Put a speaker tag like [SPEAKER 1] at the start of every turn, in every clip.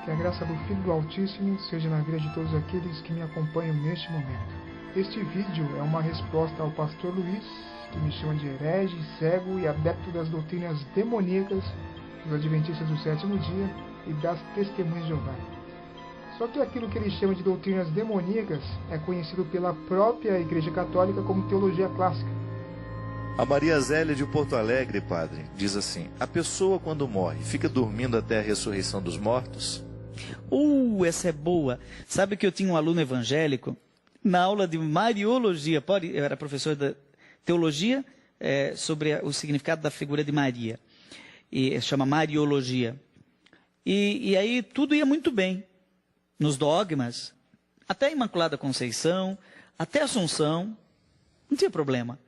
[SPEAKER 1] Que a graça do Filho do Altíssimo seja na vida de todos aqueles que me acompanham neste momento. Este vídeo é uma resposta ao pastor Luiz, que me chama de herege, cego e adepto das doutrinas demoníacas dos Adventistas do Sétimo Dia e das Testemunhas de Jeová. Só que aquilo que ele chama de doutrinas demoníacas é conhecido pela própria Igreja Católica como teologia clássica.
[SPEAKER 2] A Maria Zélia de Porto Alegre, padre, diz assim: a pessoa quando morre fica dormindo até a ressurreição dos mortos?
[SPEAKER 3] Essa é boa. Sabe que eu tinha um aluno evangélico na aula de Mariologia, eu era professor de teologia sobre o significado da figura de Maria, e chama Mariologia. E aí tudo ia muito bem, nos dogmas, até a Imaculada Conceição, até a Assunção, não tinha problema.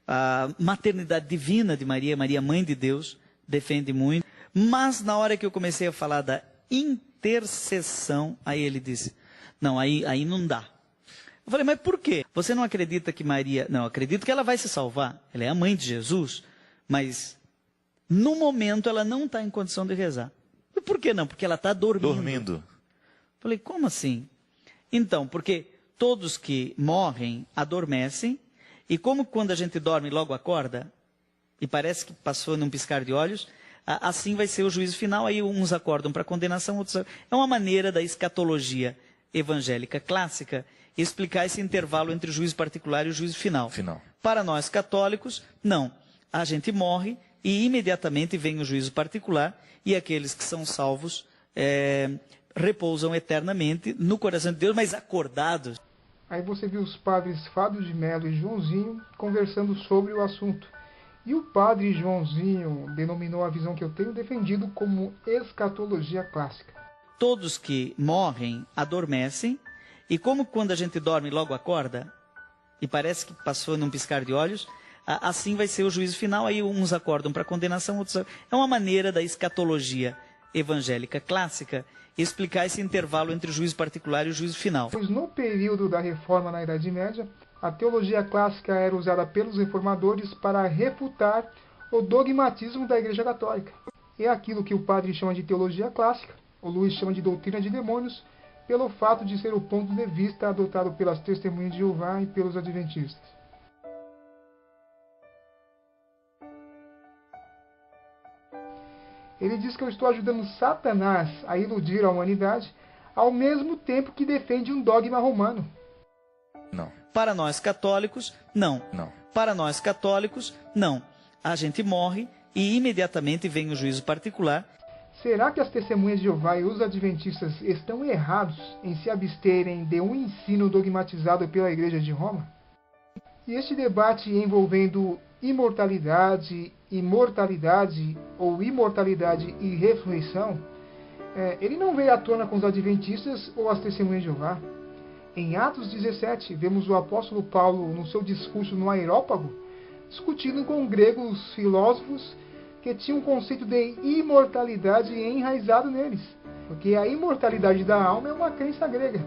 [SPEAKER 3] A maternidade divina de Maria, Maria Mãe de Deus, defende muito. Mas na hora que eu comecei a falar da intercessão, aí ele disse, não, aí não dá. Eu falei, mas por quê? Você não acredita que Maria... Não, acredito que ela vai se salvar. Ela é a mãe de Jesus, mas no momento ela não está em condição de rezar. E por que não? Porque ela está dormindo. Eu falei, como assim? Então, porque todos que morrem adormecem, e como quando a gente dorme logo acorda, e parece que passou num piscar de olhos, assim vai ser o juízo final, aí uns acordam para condenação, outros... É uma maneira da escatologia evangélica clássica explicar esse intervalo entre o juízo particular e o juízo final. Para nós católicos, não. A gente morre e imediatamente vem o juízo particular e aqueles que são salvos repousam eternamente no coração de Deus, mas acordados.
[SPEAKER 1] Aí você viu os padres Fábio de Mello e Joãozinho conversando sobre o assunto. E o padre Joãozinho denominou a visão que eu tenho defendido como escatologia clássica.
[SPEAKER 3] Todos que morrem adormecem, e como quando a gente dorme logo acorda, e parece que passou num piscar de olhos, assim vai ser o juízo final, aí uns acordam para condenação, outros... É uma maneira da escatologia evangélica clássica explicar esse intervalo entre o juízo particular e o juízo final.
[SPEAKER 1] Pois no período da Reforma na Idade Média, a teologia clássica era usada pelos reformadores para refutar o dogmatismo da Igreja Católica. É aquilo que o padre chama de teologia clássica, o Luiz chama de doutrina de demônios, pelo fato de ser o ponto de vista adotado pelas Testemunhas de Jeová e pelos Adventistas. Ele diz que eu estou ajudando Satanás a iludir a humanidade, ao mesmo tempo que defende um dogma romano.
[SPEAKER 2] Não.
[SPEAKER 3] Para nós católicos, não. Para nós católicos, não. A gente morre e imediatamente vem o juízo particular.
[SPEAKER 1] Será que as Testemunhas de Jeová e os Adventistas estão errados em se absterem de um ensino dogmatizado pela Igreja de Roma? E este debate envolvendo imortalidade, imortalidade ou imortalidade e ressurreição, ele não veio à tona com os Adventistas ou as Testemunhas de Jeová. Em Atos 17, vemos o apóstolo Paulo, no seu discurso no Areópago, discutindo com gregos filósofos que tinham um conceito de imortalidade enraizado neles, porque a imortalidade da alma é uma crença grega.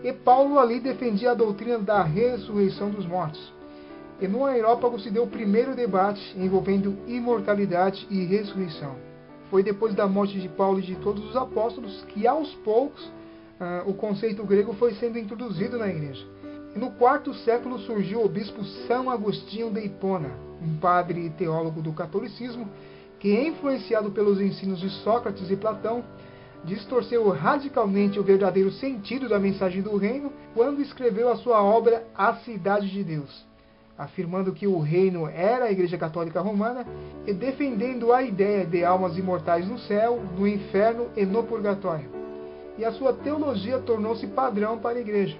[SPEAKER 1] E Paulo ali defendia a doutrina da ressurreição dos mortos. E no Areópago se deu o primeiro debate envolvendo imortalidade e ressurreição. Foi depois da morte de Paulo e de todos os apóstolos que, aos poucos, o conceito grego foi sendo introduzido na igreja. E no quarto século surgiu o bispo São Agostinho de Hipona, um padre e teólogo do catolicismo, que, influenciado pelos ensinos de Sócrates e Platão, distorceu radicalmente o verdadeiro sentido da mensagem do reino quando escreveu a sua obra A Cidade de Deus, afirmando que o reino era a Igreja Católica Romana e defendendo a ideia de almas imortais no céu, no inferno e no purgatório. E a sua teologia tornou-se padrão para a Igreja.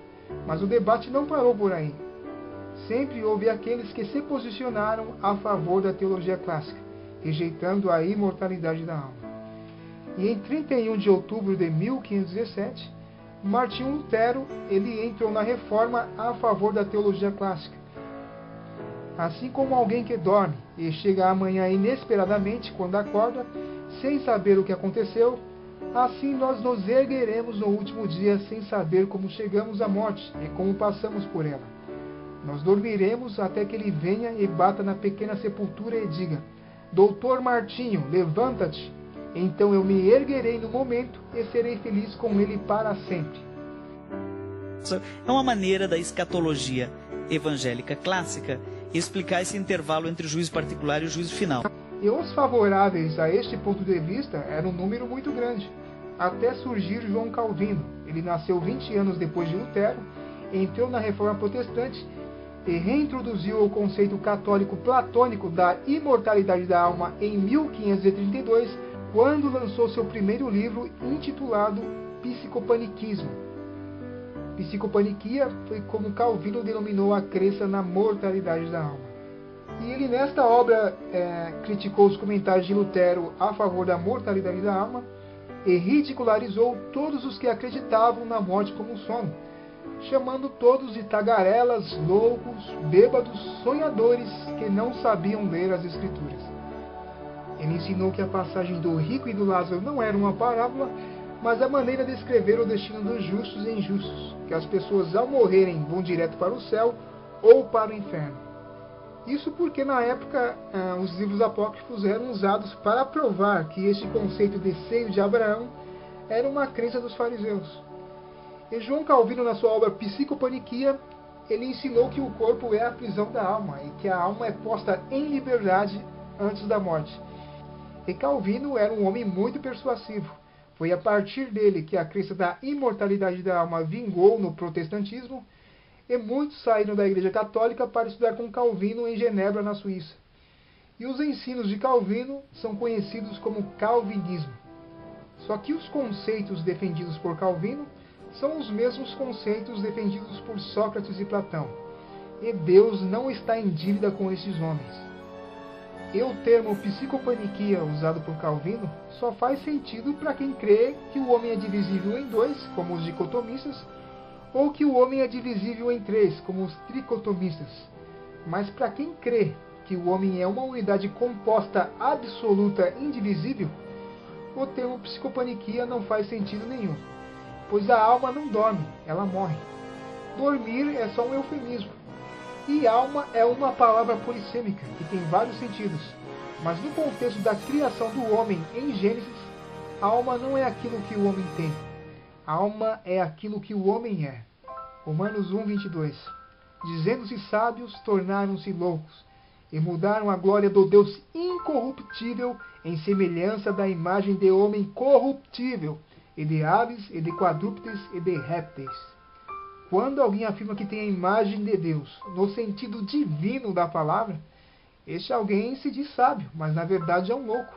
[SPEAKER 1] Mas o debate não parou por aí. Sempre houve aqueles que se posicionaram a favor da teologia clássica, rejeitando a imortalidade da alma. E em 31 de outubro de 1517, Martinho Lutero ele entrou na Reforma a favor da teologia clássica. Assim como alguém que dorme e chega amanhã inesperadamente quando acorda, sem saber o que aconteceu, assim nós nos ergueremos no último dia sem saber como chegamos à morte e como passamos por ela. Nós dormiremos até que ele venha e bata na pequena sepultura e diga: Doutor Martinho, levanta-te! Então eu me erguerei no momento e serei feliz com ele para sempre.
[SPEAKER 3] É uma maneira da escatologia evangélica clássica explicar esse intervalo entre o juízo particular e o juízo final.
[SPEAKER 1] E os favoráveis a este ponto de vista eram um número muito grande, até surgir João Calvino. Ele nasceu 20 anos depois de Lutero, entrou na Reforma Protestante e reintroduziu o conceito católico platônico da imortalidade da alma em 1532, quando lançou seu primeiro livro intitulado Psicopaniquismo. Psicopaniquia foi como Calvino denominou a crença na mortalidade da alma. E ele nesta obra criticou os comentários de Lutero a favor da mortalidade da alma e ridicularizou todos os que acreditavam na morte como sono, chamando todos de tagarelas, loucos, bêbados, sonhadores que não sabiam ler as Escrituras. Ele ensinou que a passagem do rico e do Lázaro não era uma parábola, mas a maneira de escrever o destino dos justos e injustos, que as pessoas ao morrerem vão direto para o céu ou para o inferno. Isso porque na época os livros apócrifos eram usados para provar que este conceito de seio de Abraão era uma crença dos fariseus. E João Calvino, na sua obra Psicopaniquia, ele ensinou que o corpo é a prisão da alma e que a alma é posta em liberdade antes da morte. E Calvino era um homem muito persuasivo. Foi a partir dele que a crença da imortalidade da alma vingou no protestantismo, e muitos saíram da Igreja Católica para estudar com Calvino em Genebra, na Suíça. E os ensinos de Calvino são conhecidos como calvinismo. Só que os conceitos defendidos por Calvino são os mesmos conceitos defendidos por Sócrates e Platão. E Deus não está em dívida com esses homens. E o termo psicopaniquia usado por Calvino só faz sentido para quem crê que o homem é divisível em dois, como os dicotomistas, ou que o homem é divisível em três, como os tricotomistas. Mas para quem crê que o homem é uma unidade composta absoluta indivisível, o termo psicopaniquia não faz sentido nenhum, pois a alma não dorme, ela morre. Dormir é só um eufemismo. E alma é uma palavra polissêmica, que tem vários sentidos. Mas no contexto da criação do homem em Gênesis, alma não é aquilo que o homem tem. Alma é aquilo que o homem é. Romanos 1:22. Dizendo-se sábios, tornaram-se loucos, e mudaram a glória do Deus incorruptível em semelhança da imagem de homem corruptível, e de aves, e de quadrúpedes, e de répteis. Quando alguém afirma que tem a imagem de Deus, no sentido divino da palavra, este alguém se diz sábio, mas na verdade é um louco,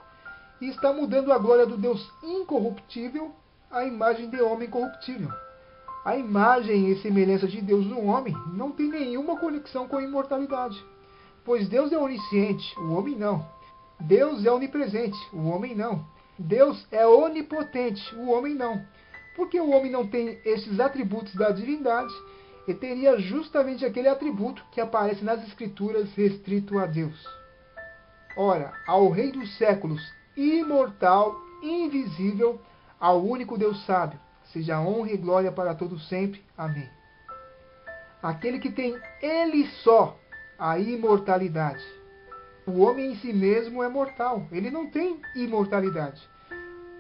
[SPEAKER 1] e está mudando a glória do Deus incorruptível à imagem de homem corruptível. A imagem e semelhança de Deus no homem não tem nenhuma conexão com a imortalidade, pois Deus é onisciente, o homem não. Deus é onipresente, o homem não. Deus é onipotente, o homem não. Porque o homem não tem esses atributos da divindade, e teria justamente aquele atributo que aparece nas Escrituras restrito a Deus. Ora, ao Rei dos séculos, imortal, invisível, ao único Deus sábio, seja honra e glória para todos sempre. Amém. Aquele que tem ele só a imortalidade. O homem em si mesmo é mortal, ele não tem imortalidade.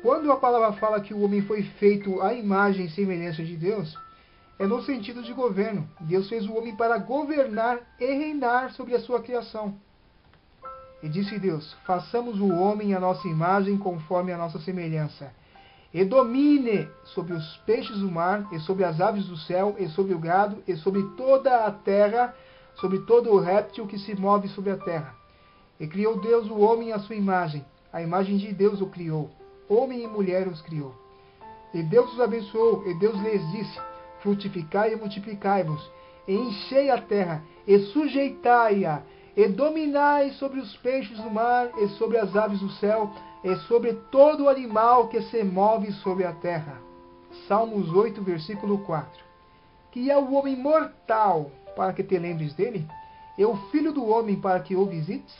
[SPEAKER 1] Quando a palavra fala que o homem foi feito à imagem e semelhança de Deus, é no sentido de governo. Deus fez o homem para governar e reinar sobre a sua criação. E disse Deus: façamos o homem à nossa imagem, conforme a nossa semelhança, e domine sobre os peixes do mar, e sobre as aves do céu, e sobre o gado, e sobre toda a terra, sobre todo o réptil que se move sobre a terra. E criou Deus o homem à sua imagem, a imagem de Deus o criou. Homem e mulher os criou. E Deus os abençoou, e Deus lhes disse: frutificai e multiplicai-vos, e enchei a terra, e sujeitai-a, e dominai sobre os peixes do mar, e sobre as aves do céu, e sobre todo o animal que se move sobre a terra. Salmos 8, versículo 4. Que é o homem mortal, para que te lembres dele, e o filho do homem, para que o visites?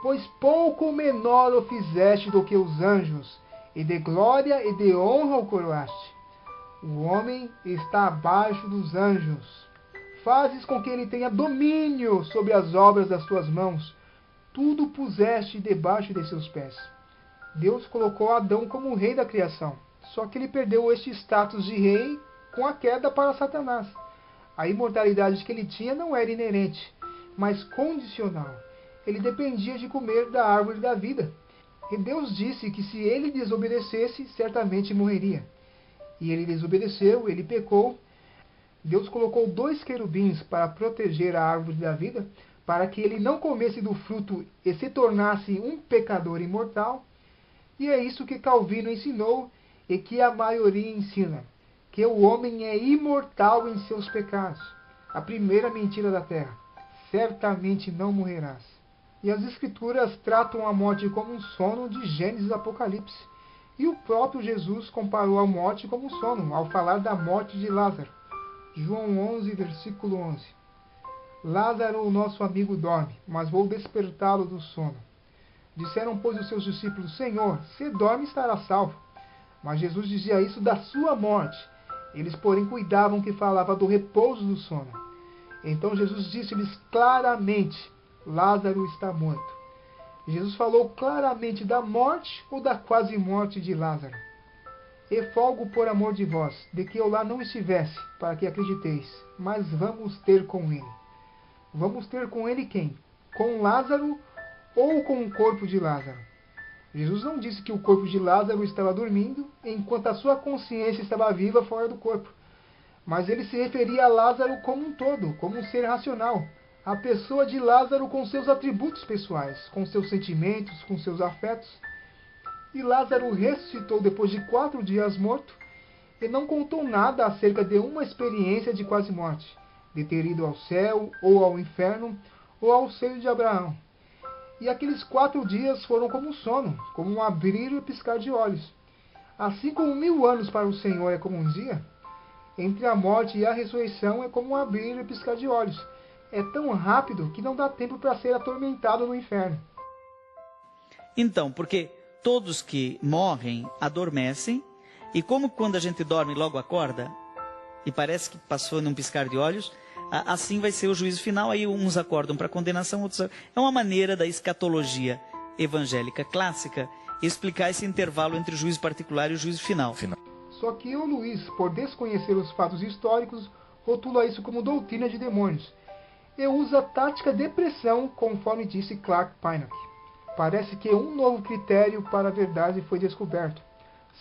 [SPEAKER 1] Pois pouco menor o fizeste do que os anjos, e de glória e de honra o coroaste. O homem está abaixo dos anjos. Fazes com que ele tenha domínio sobre as obras das tuas mãos. Tudo puseste debaixo de seus pés. Deus colocou Adão como rei da criação, só que ele perdeu este status de rei com a queda para Satanás. A imortalidade que ele tinha não era inerente, mas condicional. Ele dependia de comer da árvore da vida. E Deus disse que se ele desobedecesse, certamente morreria. E ele desobedeceu, ele pecou. Deus colocou 2 querubins para proteger a árvore da vida, para que ele não comesse do fruto e se tornasse um pecador imortal. E é isso que Calvino ensinou e que a maioria ensina, que o homem é imortal em seus pecados. A primeira mentira da terra: certamente não morrerás. E as Escrituras tratam a morte como um sono de Gênesis e Apocalipse. E o próprio Jesus comparou a morte como um sono, ao falar da morte de Lázaro. João 11, versículo 11. Lázaro, o nosso amigo, dorme, mas vou despertá-lo do sono. Disseram, pois, os seus discípulos: Senhor, se dorme, estará salvo. Mas Jesus dizia isso da sua morte. Eles, porém, cuidavam que falava do repouso do sono. Então Jesus disse-lhes claramente: Lázaro está morto. Jesus falou claramente da morte ou da quase morte de Lázaro. E folgo por amor de vós, de que eu lá não estivesse, para que acrediteis, mas vamos ter com ele. Vamos ter com ele quem? Com Lázaro ou com o corpo de Lázaro? Jesus não disse que o corpo de Lázaro estava dormindo, enquanto a sua consciência estava viva fora do corpo. Mas ele se referia a Lázaro como um todo, como um ser racional. A pessoa de Lázaro com seus atributos pessoais, com seus sentimentos, com seus afetos. E Lázaro ressuscitou depois de 4 dias morto e não contou nada acerca de uma experiência de quase morte, de ter ido ao céu, ou ao inferno, ou ao seio de Abraão. E aqueles 4 dias foram como um sono, como um abrir e piscar de olhos. Assim como 1000 anos para o Senhor é como um dia, entre a morte e a ressurreição é como um abrir e piscar de olhos. É tão rápido que não dá tempo para ser atormentado no inferno.
[SPEAKER 3] Então, porque todos que morrem adormecem, e como quando a gente dorme logo acorda, e parece que passou num piscar de olhos, assim vai ser o juízo final. Aí uns acordam para condenação, outros... É uma maneira da escatologia evangélica clássica explicar esse intervalo entre o juízo particular e o juízo final.
[SPEAKER 1] Só que o Luiz, por desconhecer os fatos históricos, rotula isso como doutrina de demônios e usa a tática de pressão, conforme disse Clark Pinnock. Parece que um novo critério para a verdade foi descoberto,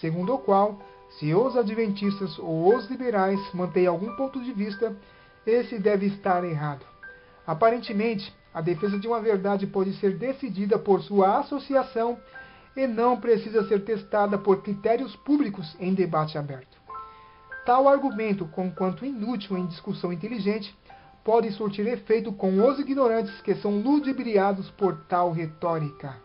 [SPEAKER 1] segundo o qual, se os adventistas ou os liberais mantêm algum ponto de vista, esse deve estar errado. Aparentemente, a defesa de uma verdade pode ser decidida por sua associação e não precisa ser testada por critérios públicos em debate aberto. Tal argumento, conquanto inútil em discussão inteligente, pode surtir efeito com os ignorantes que são ludibriados por tal retórica.